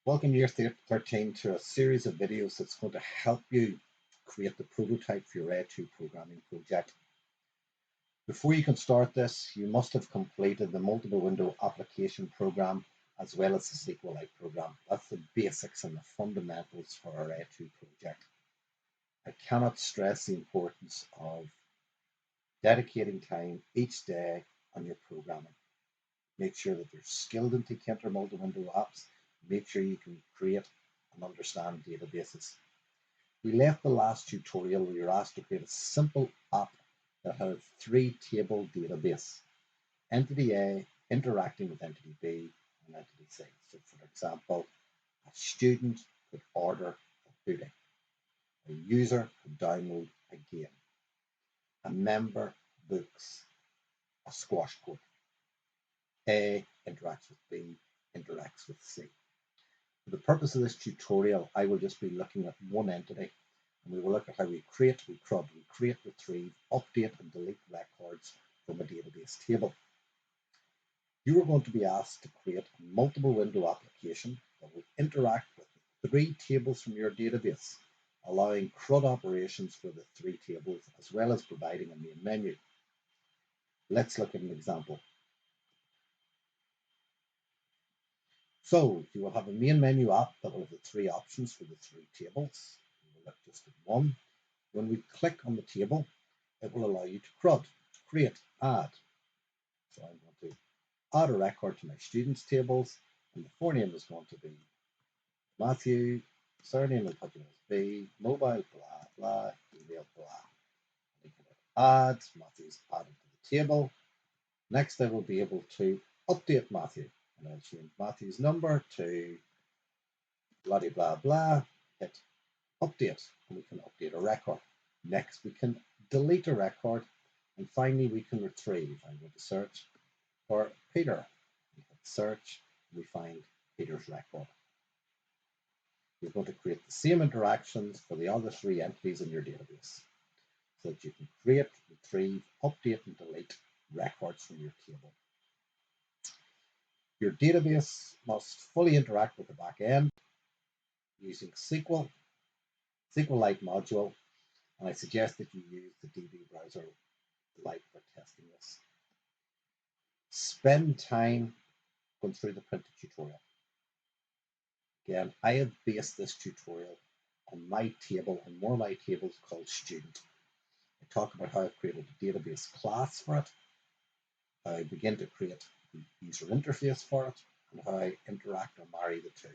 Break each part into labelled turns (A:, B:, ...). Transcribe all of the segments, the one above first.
A: Welcome year 13 to a series of videos that's going to help you create the prototype for your A2 programming project. Before you can start this, you must have completed the multiple window application program as well as the SQLite program. That's the basics and the fundamentals for our A2 project. I cannot stress the importance of dedicating time each day on your programming. Make sure that you're skilled in Tkinter multi-window apps. Make sure you can create and understand databases. We left the last tutorial where you're asked to create a simple app that had a three-table database. Entity A interacting with entity B and entity C. So for example, a student could order a pudding. A user could download a game. A member books a squash court. A interacts with B, interacts with C. For the purpose of this tutorial, I will just be looking at one entity, and we will look at how we create, we CRUD, we create, retrieve, update, and delete records from a database table. You are going to be asked to create a multiple window application that will interact with three tables from your database, allowing CRUD operations for the three tables, as well as providing a main menu. Let's look at an example. So you will have a main menu app that will have the three options for the three tables. We will look just at one. When we click on the table, it will allow you to CRUD, create, add. So I'm going to add a record to my students tables, and the forename is going to be Matthew, surname will put in as B, mobile, blah, blah, email, blah. I can add, Matthew's added to the table. Next, I will be able to update Matthew, and I'll change Matthew's number to blah, blah, blah, hit update, and we can update a record. Next, we can delete a record, and finally, we can retrieve. I'm going to search for Peter. We hit search, and we find Peter's record. You're going to create the same interactions for the other three entities in your database so that you can create, retrieve, update, and delete records from your table. Your database must fully interact with the back end using SQL, SQLite module, and I suggest that you use the DB browser Lite for testing this. Spend time going through the printed tutorial. Again, I have based this tutorial on my table and one of my tables called student. I talk about how I've created a database class for it, how I begin to create the user interface for it, and how I interact or marry the two.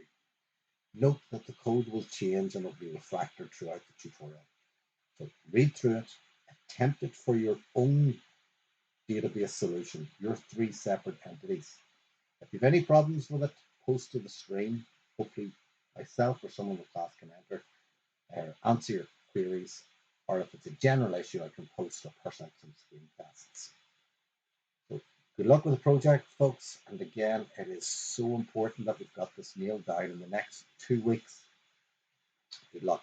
A: Note that the code will change and it will be refactored throughout the tutorial. So read through it, attempt it for your own database solution, your three separate entities. If you have any problems with it, post to the stream. Hopefully myself or someone in the class can answer your queries, or if it's a general issue, I can post or present some screen tests. So good luck with the project, folks. And again, it is so important that we've got this nailed down in the next 2 weeks. Good luck.